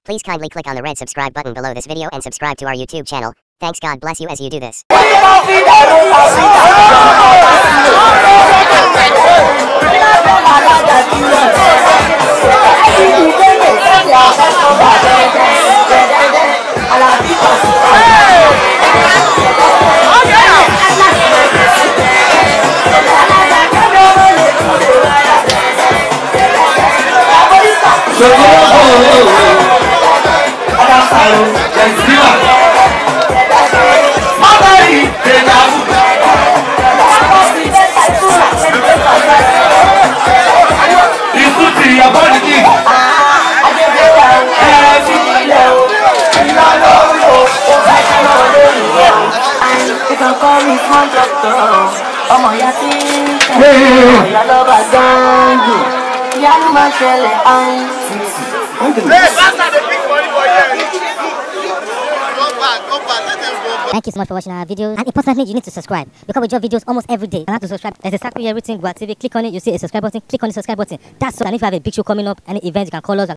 Please kindly click on the red subscribe button below this video and subscribe to our YouTube channel. Thanks, God bless you as you do this. Thank you so much for watching our videos, and importantly you need to subscribe because we drop videos almost every day. You have to subscribe. There's a circle here written Gua TV. Click on it, you see a subscribe button. Click on the subscribe button. That's all. And if you have a big show coming up, any event, you can call us.